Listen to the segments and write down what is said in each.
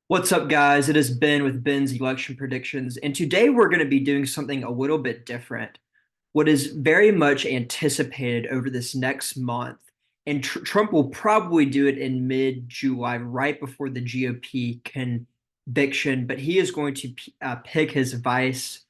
What's up, guys? It is Ben with Ben's Election Predictions, and today we're going to be doing something a little bit different. What is very much anticipated over this next month, and Trump will probably do it in mid-July, right before the GOP conviction, but he is going to pick his vice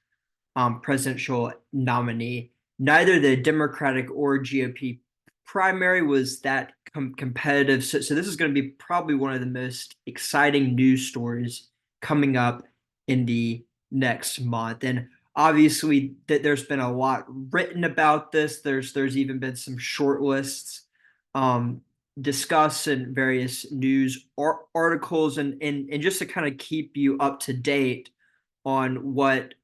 presidential nominee. Neither the Democratic or GOP primary was that competitive. So this is going to be probably one of the most exciting news stories coming up in the next month. And obviously, there's been a lot written about this. There's even been some short lists um, discussed in various news articles, and just to kind of keep you up to date on what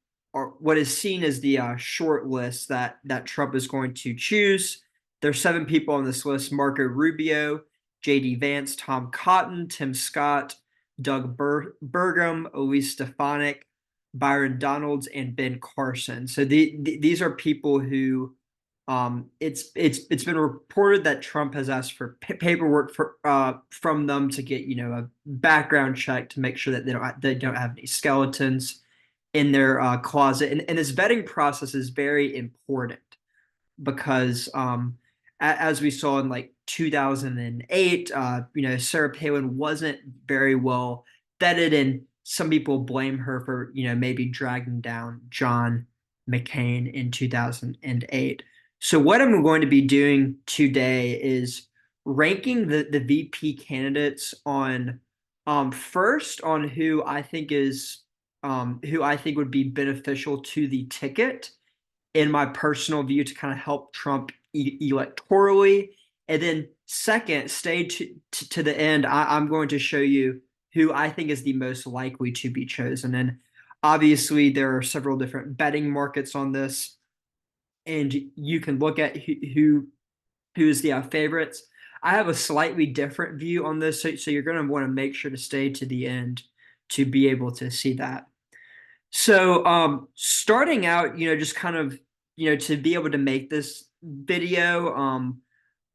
is seen as the short list that Trump is going to choose. There's seven people on this list: Marco Rubio, J.D. Vance, Tom Cotton, Tim Scott, Doug Bergham, Elise Stefanik, Byron Donalds, and Ben Carson. So these are people who it's been reported that Trump has asked for paperwork from them to get a background check to make sure that they don't have any skeletons in their closet. And this vetting process is very important because, as we saw in like 2008, Sarah Palin wasn't very well vetted, and some people blame her for, maybe dragging down John McCain in 2008. So, what I'm going to be doing today is ranking the VP candidates on first on who I think would be beneficial to the ticket, in my personal view, to kind of help Trump electorally. And then second, stay to the end. I'm going to show you who I think is the most likely to be chosen. And obviously, there are several different betting markets on this, and you can look at who's the favorites. I have a slightly different view on this, so you're going to want to make sure to stay to the end to be able to see that. So, starting out, just kind of, to be able to make this video,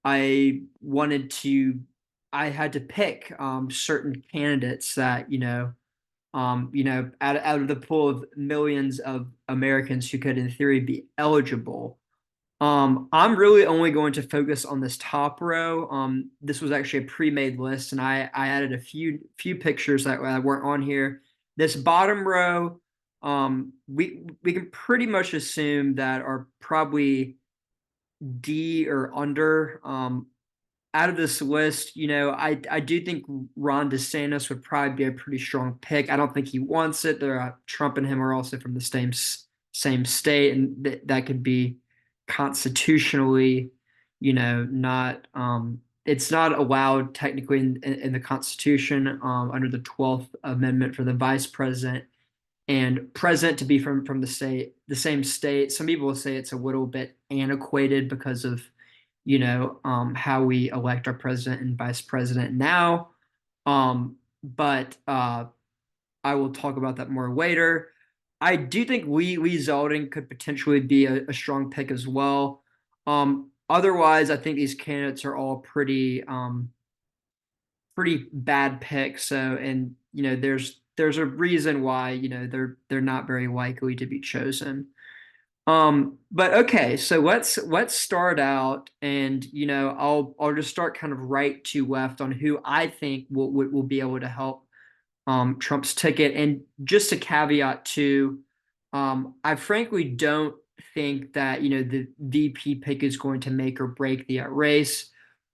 I wanted to, I had to pick certain candidates that, out of the pool of millions of Americans who could, in theory, be eligible. I'm really only going to focus on this top row. This was actually a pre-made list, and I added a few pictures that weren't on here. This bottom row, we can pretty much assume that are probably D or under. Out of this list, I do think Ron DeSantis would probably be a pretty strong pick. I don't think he wants it. Trump and him are also from the same state, and that could be constitutionally, not it's not allowed technically in the Constitution, under the 12th Amendment, for the vice president and president to be from the same state. Some people will say it's a little bit antiquated because of how we elect our president and vice president now. But I will talk about that more later. I do think Lee Zeldin could potentially be a strong pick as well. Otherwise, I think these candidates are all pretty bad picks. So, and there's a reason why they're not very likely to be chosen. But okay, so let's start out, and I'll just start kind of right to left on who I think will be able to help Trump's ticket. And just a caveat too, I frankly don't think that the VP pick is going to make or break the race.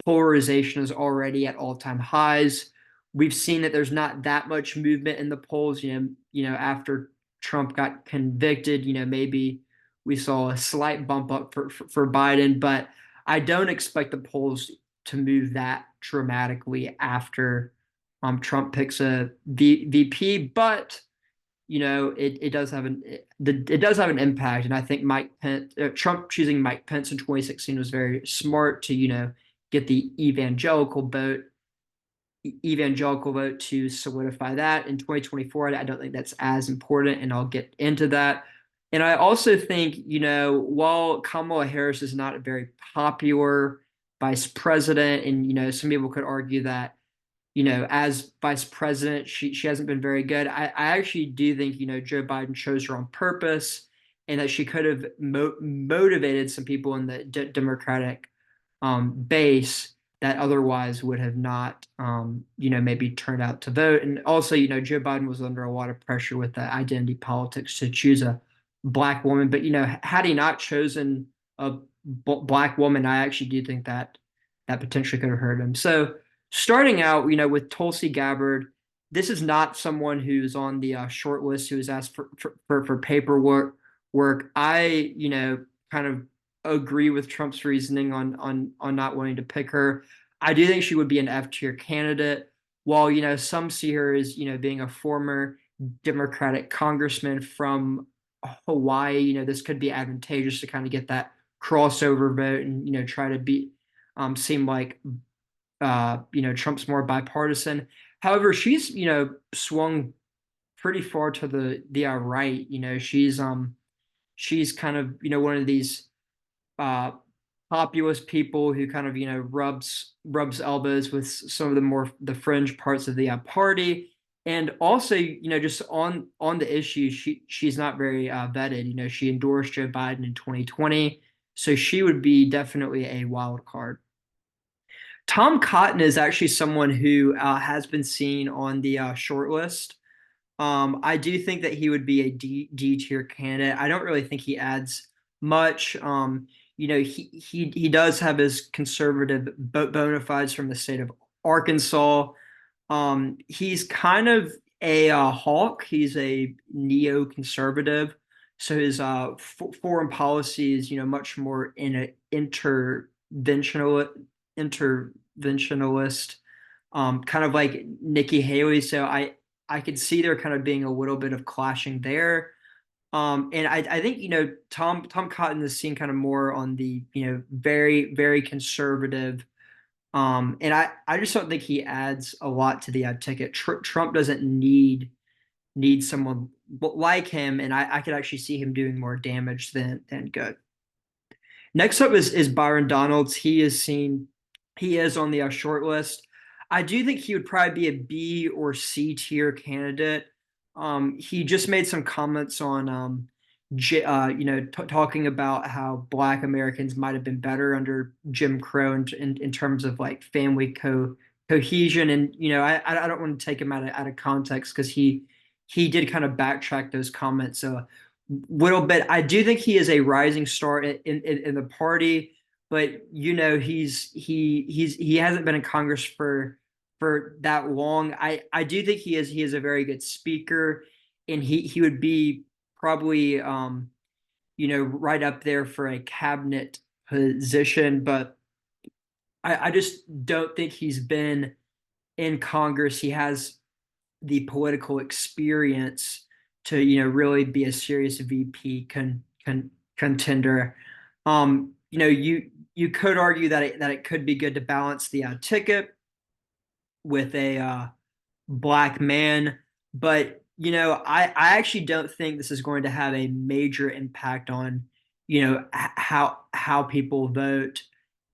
Polarization is already at all-time highs. We've seen that there's not that much movement in the polls. After Trump got convicted, maybe we saw a slight bump up for Biden, but I don't expect the polls to move that dramatically after Trump picks a VP. But it does have an impact, and I think Trump choosing Mike Pence in 2016 was very smart to get the evangelical vote to solidify that. In 2024, I don't think that's as important, and I'll get into that. And I also think, while Kamala Harris is not a very popular vice president, and some people could argue that as vice president, she hasn't been very good. I actually do think, Joe Biden chose her on purpose, and that she could have motivated some people in the Democratic base that otherwise would have not, maybe turned out to vote. And also, Joe Biden was under a lot of pressure with the identity politics to choose a black woman. But, had he not chosen a black woman, I actually do think that that potentially could have hurt him. So starting out, with Tulsi Gabbard, this is not someone who's on the short list who has asked for paperwork. I, kind of agree with Trump's reasoning on not wanting to pick her. I do think she would be an F tier candidate. While some see her as being a former Democratic congressman from Hawaii, this could be advantageous to kind of get that crossover vote and try to be seem like Trump's more bipartisan. However, she's swung pretty far to the right. She's kind of one of these uh, populist people who kind of rubs elbows with some of the fringe parts of the party, and also just on the issue, she's not very vetted. She endorsed Joe Biden in 2020, so she would be definitely a wild card. Tom Cotton is actually someone who has been seen on the short list. I do think that he would be a D tier candidate. I don't really think he adds much. He does have his conservative bona fides from the state of Arkansas. He's kind of a hawk. He's a neoconservative, so his foreign policy is much more in an interventionalist, kind of like Nikki Haley. So I could see there kind of being a little bit of clashing there. And I think Tom Cotton is seen kind of more on the very very conservative. And I just don't think he adds a lot to the ticket. Trump doesn't need someone like him, and I could actually see him doing more damage than good. Next up is Byron Donalds. He is on the short list. I do think he would probably be a B or C tier candidate. He just made some comments on, talking about how Black Americans might have been better under Jim Crow in terms of like family cohesion. And I don't want to take him out of context because he did kind of backtrack those comments a little bit. I do think he is a rising star in the party, but he hasn't been in Congress for that long. I do think he is a very good speaker, and he would be probably right up there for a cabinet position. But I just don't think he's been in Congress. He has the political experience to really be a serious VP contender. You could argue that it could be good to balance the ticket with a black man, but I actually don't think this is going to have a major impact on how people vote.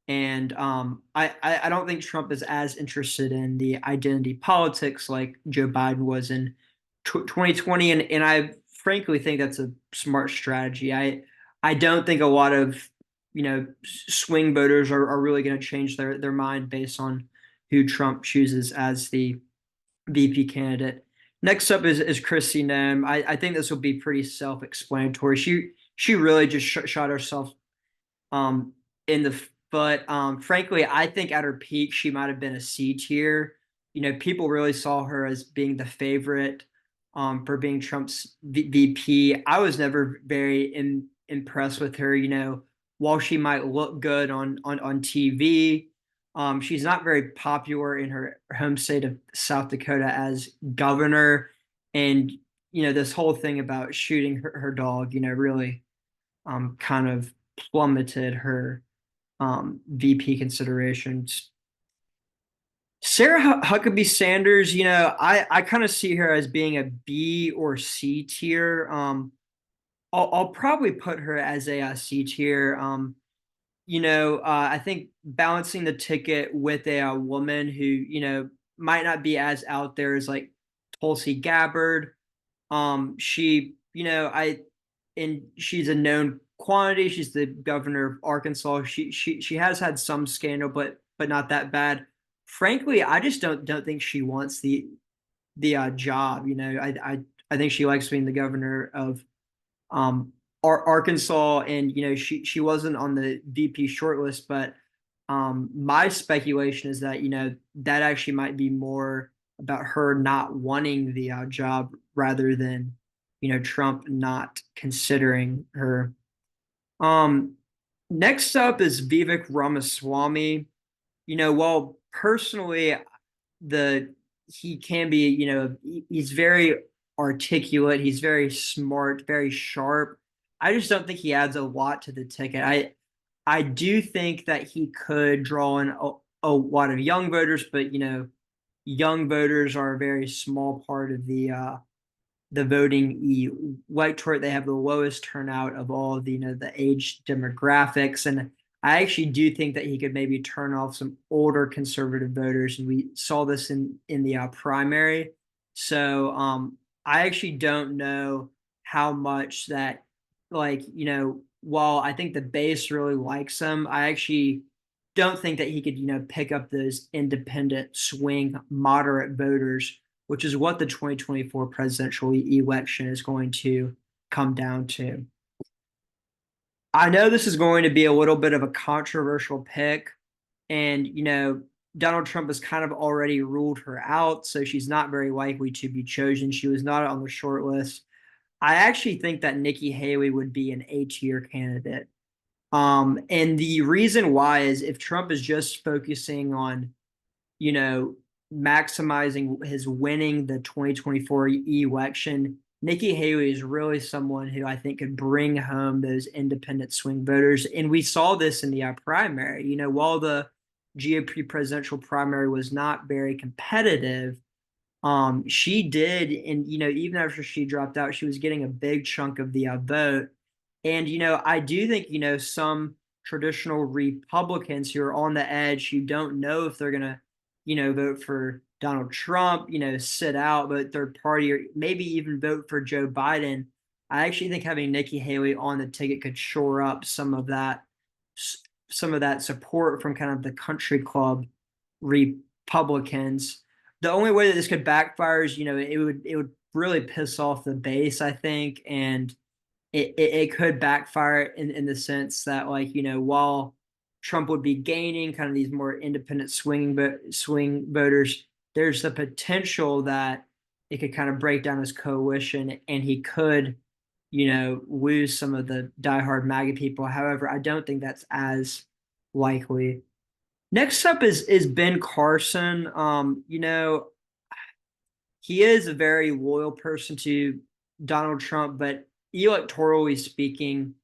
And I don't think Trump is as interested in the identity politics like Joe Biden was in 2020, and I frankly think that's a smart strategy. I don't think a lot of swing voters are really going to change their mind based on who Trump chooses as the VP candidate. Next up is Kristi Noem. I think this will be pretty self-explanatory. She really just shot herself in the foot. Frankly, I think at her peak she might have been a C tier. People really saw her as being the favorite for being Trump's VP. I was never very impressed with her. While she might look good on TV, she's not very popular in her home state of South Dakota as governor. And this whole thing about shooting her dog, really kind of plummeted her VP considerations. Sarah Huckabee Sanders, I kind of see her as being a B or C tier. I'll probably put her as a C tier. I think balancing the ticket with a woman who might not be as out there as like Tulsi Gabbard. She, and she's a known quantity. She's the governor of Arkansas. She has had some scandal, but not that bad. Frankly, I just don't think she wants the job. I think she likes being the governor of um Arkansas, and she wasn't on the VP shortlist, but my speculation is that that actually might be more about her not wanting the job rather than Trump not considering her. Um, Next up is Vivek Ramaswamy. Well, personally, the he can be, he's very articulate, he's very smart, very sharp. I just don't think he adds a lot to the ticket. I do think that he could draw in a lot of young voters, but young voters are a very small part of the voting electorate. They have the lowest turnout of all of the age demographics, and I actually do think that he could maybe turn off some older conservative voters, and we saw this in the primary. So I actually don't know how much that, like, while I think the base really likes him, I actually don't think that he could pick up those independent swing moderate voters, which is what the 2024 presidential election is going to come down to. I know this is going to be a little bit of a controversial pick, and Donald Trump has kind of already ruled her out, so she's not very likely to be chosen. She was not on the short list. I actually think that Nikki Haley would be an A-tier candidate. And the reason why is if Trump is just focusing on, you know, maximizing his winning the 2024 election, Nikki Haley is really someone who I think could bring home those independent swing voters. And we saw this in the primary. While the GOP presidential primary was not very competitive, she did, and even after she dropped out, she was getting a big chunk of the vote. And I do think some traditional Republicans who are on the edge, who don't know if they're gonna vote for Donald Trump, sit out, vote third party, or maybe even vote for Joe Biden. I actually think having Nikki Haley on the ticket could shore up some of that support from kind of the country club Republicans. The only way that this could backfire is, it would really piss off the base, I think, and it could backfire in the sense that, like, while Trump would be gaining kind of these more independent swing voters, there's the potential that it could kind of break down his coalition, and he could, lose some of the diehard MAGA people. However, I don't think that's as likely. Next up is Ben Carson. He is a very loyal person to Donald Trump, but electorally speaking,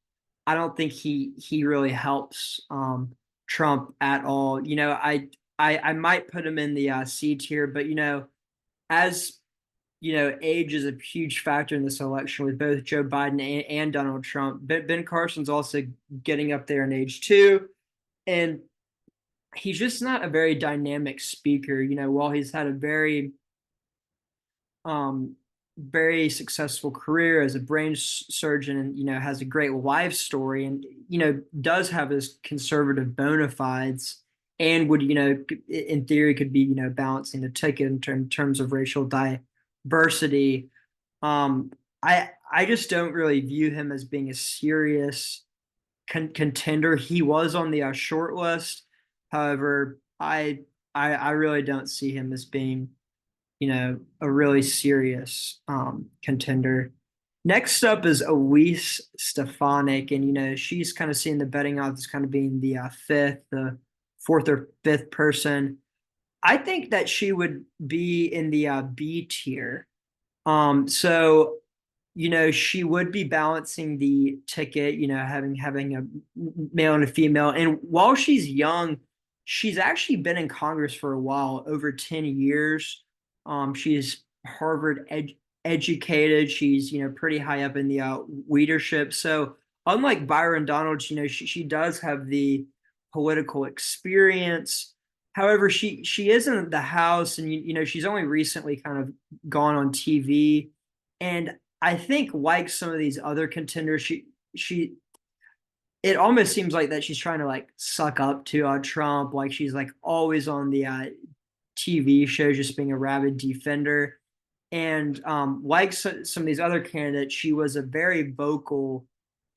I don't think he really helps Trump at all. I might put him in the C tier, but as age is a huge factor in this election with both Joe Biden and Donald Trump. But Ben Carson's also getting up there in age too, and he's just not a very dynamic speaker. While he's had a um, very successful career as a brain surgeon, and has a great life story, and does have his conservative bona fides, and would in theory could be balancing the ticket in terms of racial diversity. um I just don't really view him as being a serious contender. He was on the short list. However, I really don't see him as being a really serious contender. Next up is Elise Stefanik, and she's kind of seeing the betting odds as kind of being the fourth or fifth person. I think that she would be in the B tier. So she would be balancing the ticket, having a male and a female. And while she's young, she's actually been in Congress for a while, over 10 years. She's Harvard educated. She's pretty high up in the leadership. So unlike Byron Donalds, she does have the political experience. However, she is in the House, and she's only recently kind of gone on TV, and I think like some of these other contenders, she it almost seems like that she's trying to like suck up to Trump, like she's like always on the TV shows, just being a rabid defender. And like some of these other candidates, she was a very vocal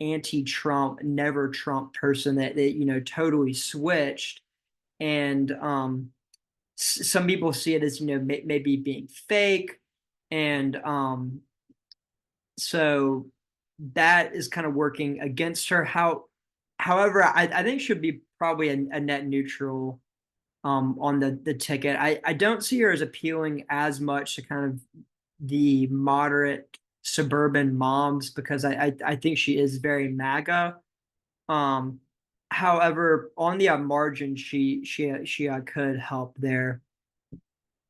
anti-Trump, never Trump person that totally switched. And some people see it as maybe being fake, and so that is kind of working against her. However, I think she'll be probably a net neutral on the ticket. I don't see her as appealing as much to kind of the moderate suburban moms, because I think she is very MAGA. Um, However, on the margin, she could help there.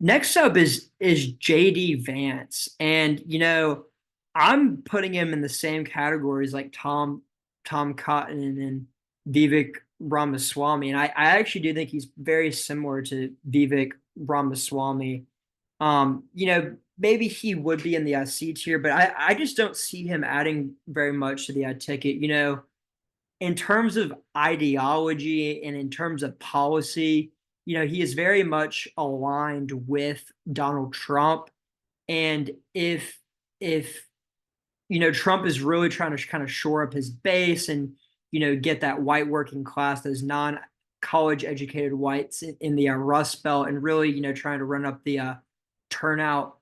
Next up is JD Vance, and I'm putting him in the same categories like Tom Cotton and Vivek Ramaswamy, and I actually do think he's very similar to Vivek Ramaswamy. Maybe he would be in the C tier, but I just don't see him adding very much to the ticket. In terms of ideology and in terms of policy, he is very much aligned with Donald Trump. And if Trump is really trying to kind of shore up his base and get that white working class, those non-college educated whites in the Rust Belt, and really trying to run up the turnout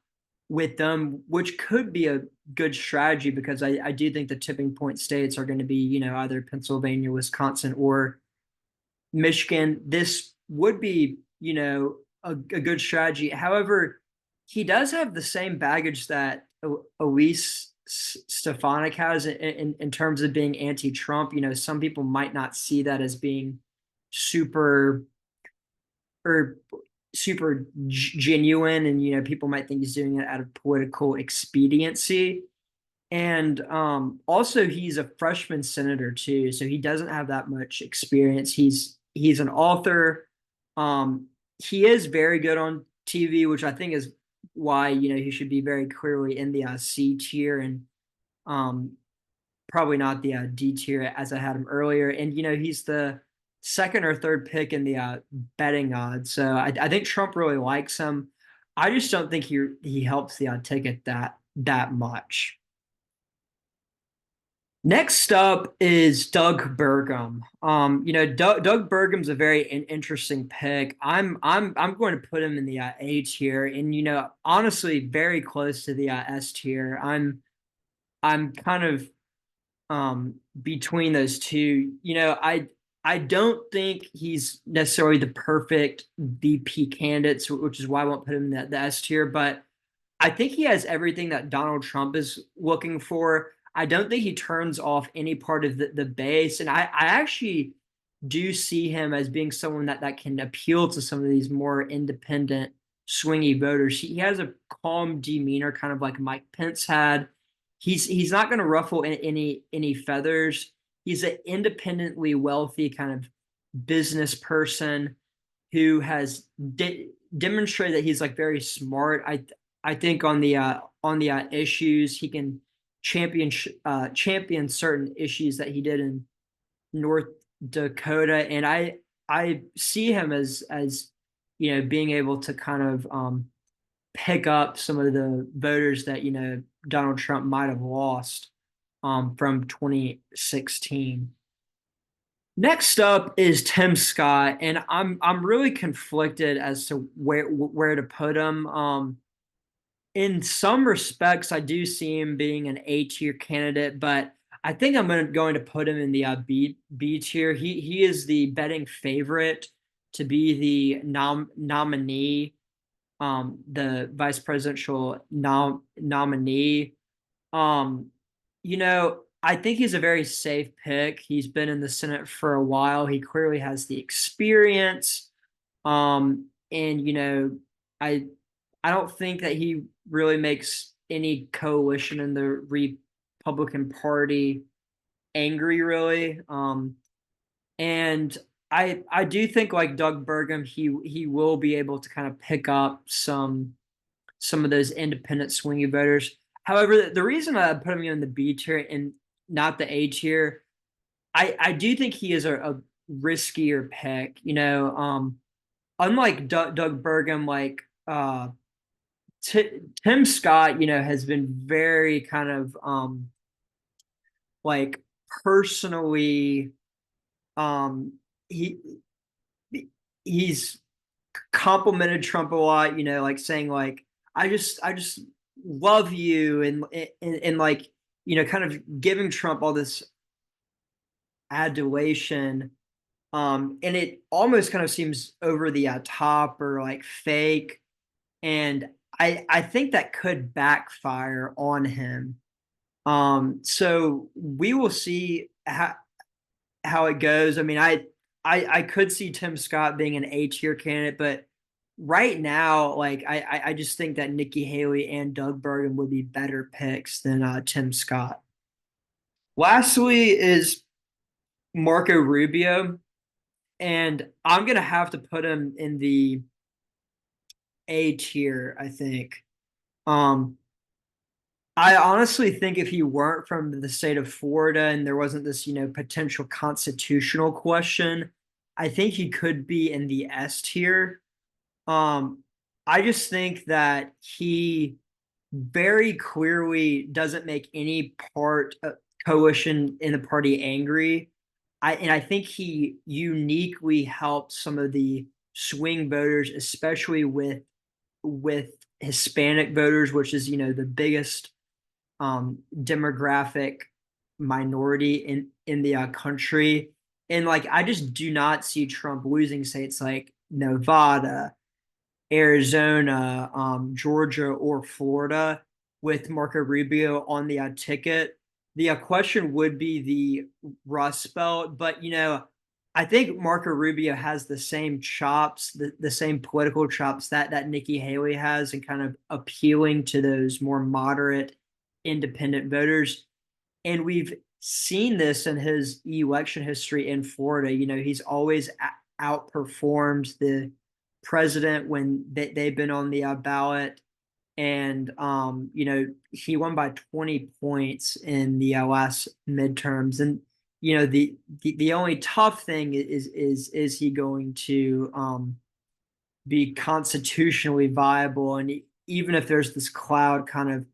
with them, which could be a good strategy, because I do think the tipping point states are going to be either Pennsylvania, Wisconsin, or Michigan. This would be a good strategy. However, he does have the same baggage that Elise Stefanik has in terms of being anti-Trump. Some people might not see that as being super or super genuine, and people might think he's doing it out of political expediency. And also, he's a freshman senator too, so he doesn't have that much experience. He's an author. He is very good on TV, which I think is why he should be very clearly in the C tier, and um, probably not the D tier as I had him earlier. And he's the second or third pick in the betting odds, so I think Trump really likes him. I just don't think he helps the ticket that much. Next up is Doug Burgum. Doug Burgum's a very interesting pick. I'm going to put him in the A tier, and honestly, very close to the S tier. I'm kind of between those two. I don't think he's necessarily the perfect VP candidate, which is why I won't put him in the S tier. But I think he has everything that Donald Trump is looking for. I don't think he turns off any part of the base. And I actually do see him as being someone that can appeal to some of these more independent, swingy voters. He has a calm demeanor, kind of like Mike Pence had. He's not going to ruffle any feathers. He's an independently wealthy kind of business person who has demonstrated that he's like very smart. I think on the issues, he can champion certain issues that he did in North Dakota, and I see him as being able to kind of pick up some of the voters that Donald Trump might have lost from 2016. Next up is Tim Scott, and I'm really conflicted as to where to put him. In some respects, I do see him being an A tier candidate, but I think I'm going to put him in the B tier. He is the betting favorite to be the nominee, the vice presidential nominee. Um, I think he's a very safe pick. He's been in the Senate for a while. He clearly has the experience. And I don't think that he really makes any coalition in the Republican Party angry, really. And I do think like Doug Burgum, he will be able to kind of pick up some of those independent swingy voters. However, the reason I put him in the B tier and not the A tier, I do think he is a riskier pick. Unlike Doug Burgum, like Tim Scott, has been very kind of like personally um he he's complimented Trump a lot, like saying like I just love you and like kind of giving Trump all this adulation. And it almost kind of seems over the top or like fake. And I think that could backfire on him. So we will see how it goes. I mean, I could see Tim Scott being an A tier candidate, but right now, like I just think that Nikki Haley and Doug Burgum would be better picks than Tim Scott. Lastly is Marco Rubio, and I'm gonna have to put him in the A tier, I think. Um, I honestly think if he weren't from the state of Florida and there wasn't this, potential constitutional question, I think he could be in the S tier. Um, I just think that he very clearly doesn't make any part coalition in the party angry. I think he uniquely helped some of the swing voters, especially with Hispanic voters, which is the biggest demographic minority in the country. And like I just do not see Trump losing states like Nevada, Arizona, Georgia, or Florida with Marco Rubio on the ticket. The question would be the Rust Belt, but I think Marco Rubio has the same chops, the same political chops that Nikki Haley has, and kind of appealing to those more moderate independent voters. And we've seen this in his election history in Florida. He's always outperformed the president when they've been on the ballot. And he won by 20 points in the last midterms. And the only tough thing is he going to be constitutionally viable? And even if there's this cloud kind of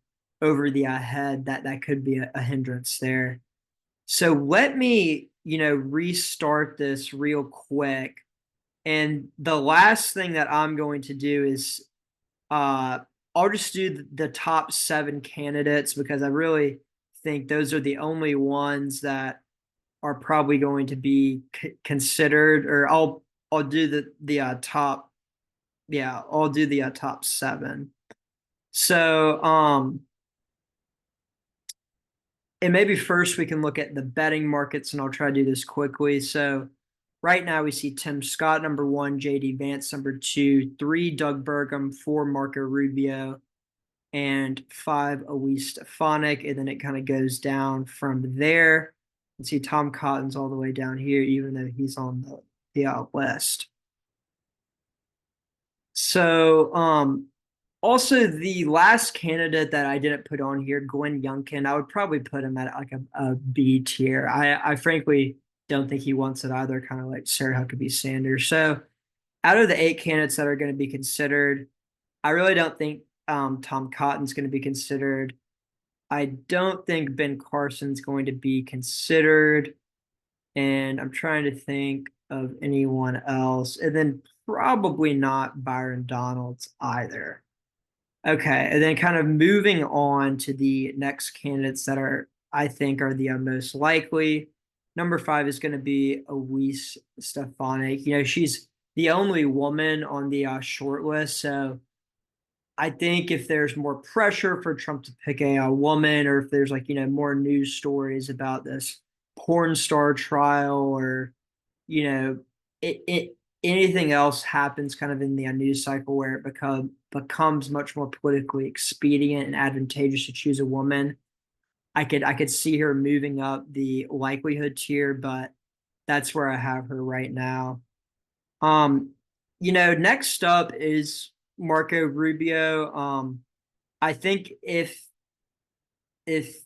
over the head, that could be a hindrance there. So let me restart this real quick. And the last thing that I'm going to do is uh, I'll just do the top 7 candidates because I really think those are the only ones that are probably going to be considered. Or I'll do the top. Yeah, I'll do the top 7. So and maybe first we can look at the betting markets, and I'll try to do this quickly. So right now we see Tim Scott number 1, JD Vance number 2, 3 Doug Burgum, 4 Marco Rubio, and 5 Elise Stefanik, and then it kind of goes down from there. You see Tom Cotton's all the way down here, even though he's on the list. So also, the last candidate that I didn't put on here, Glenn Youngkin, I would probably put him at like a B tier. I frankly don't think he wants it either, kind of like Sarah Huckabee Sanders. So out of the 8 candidates that are going to be considered, I really don't think Tom Cotton's going to be considered. I don't think Ben Carson's going to be considered. And I'm trying to think of anyone else. And then probably not Byron Donalds either. Okay, and then kind of moving on to the next candidates that I think are the most likely. Number 5 is going to be Elise Stefanik. She's the only woman on the short list, so I think if there's more pressure for Trump to pick a woman, or if there's like more news stories about this porn star trial, or you know it anything else happens kind of in the news cycle where it becomes much more politically expedient and advantageous to choose a woman, I could see her moving up the likelihood tier. But That's where I have her right now. Um, next up is Marco Rubio. I think if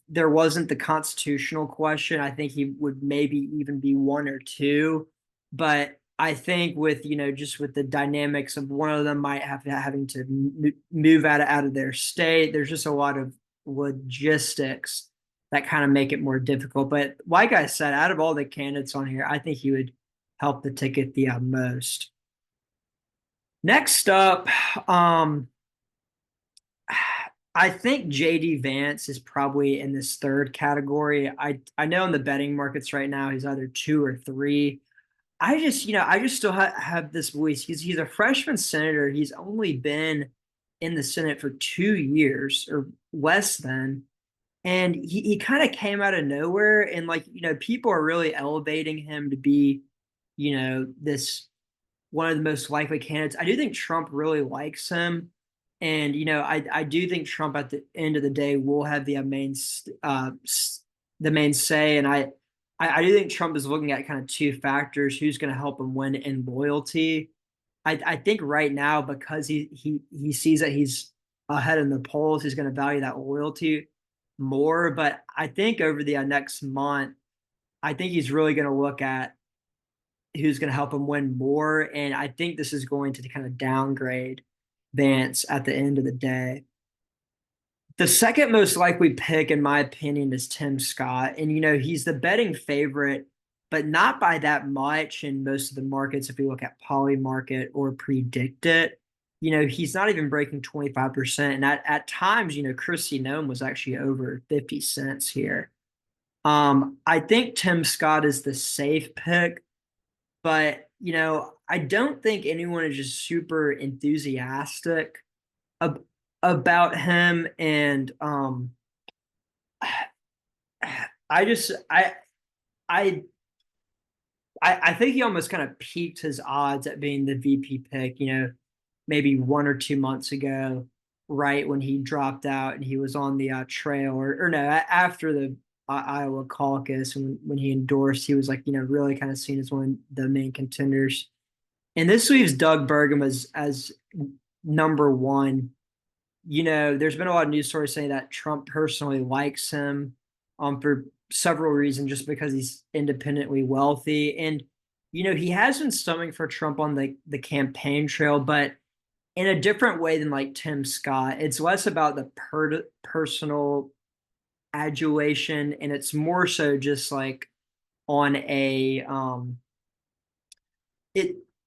there wasn't the constitutional question, I think he would maybe even be one or two. But I think with just with the dynamics of one of them might have having to move out of their state, there's just a lot of logistics that kind of make it more difficult. But like I said, out of all the candidates on here, I think he would help the ticket the most. Next up, I think JD Vance is probably in this third category. I know in the betting markets right now he's either two or three. I just still have this belief. He's a freshman senator. He's only been in the Senate for 2 years or less than, and he kind of came out of nowhere. And like people are really elevating him to be, this one of the most likely candidates. I do think Trump really likes him, and I do think Trump at the end of the day will have the main say. And I do think Trump is looking at kind of two factors: who's going to help him win in loyalty. I think right now, because he sees that he's ahead in the polls, he's going to value that loyalty more. But I think over the next month, I think he's really going to look at who's going to help him win more. And I think this is going to kind of downgrade Vance at the end of the day. The second most likely pick, in my opinion, is Tim Scott. And, he's the betting favorite, but not by that much in most of the markets. If you look at Polymarket or Predict It, he's not even breaking 25%. And at times, Chrissy Nome was actually over 50 cents here. I think Tim Scott is the safe pick, but I don't think anyone is just super enthusiastic ab- about him. And I just I I think he almost kind of peaked his odds at being the VP pick, maybe 1 or 2 months ago, right when he dropped out and he was on the trail, or no, after the Iowa caucus, when he endorsed, he was like, really kind of seen as one of the main contenders. And this leaves Doug Bergham as number one. There's been a lot of news stories saying that Trump personally likes him for several reasons, just because he's independently wealthy. And, he has been stumming for Trump on the campaign trail, but in a different way than like Tim Scott. It's less about the personal adulation, and it's more so just like on a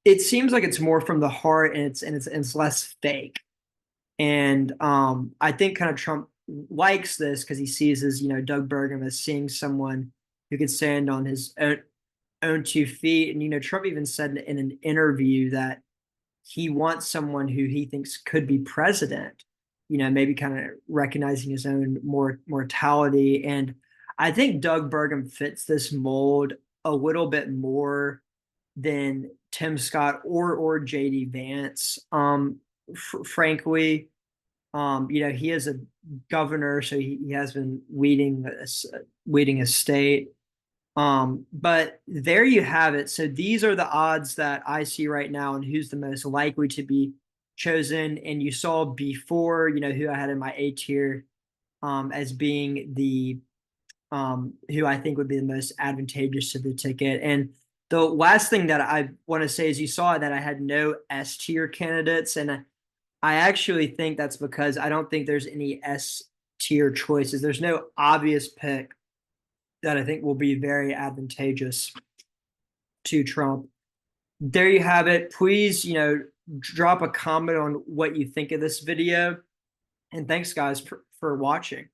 it seems like it's more from the heart, and it's less fake. And I think kind of Trump likes this because he sees as Doug Burgum as seeing someone who could stand on his own 2 feet. And Trump even said in an interview that he wants someone who he thinks could be president. Maybe kind of recognizing his own mortality. And I think Doug Burgum fits this mold a little bit more than Tim Scott or JD Vance. Frankly, he is a governor, so he has been leading a state. But there you have it. So these are the odds that I see right now, and who's the most likely to be chosen. And you saw before, who I had in my A tier, as being the who I think would be the most advantageous to the ticket. And the last thing that I want to say is you saw that I had no S tier candidates, and I actually think that's because I don't think there's any S tier choices. There's no obvious pick that I think will be very advantageous to Trump. There you have it. Please, drop a comment on what you think of this video. And thanks, guys, for watching.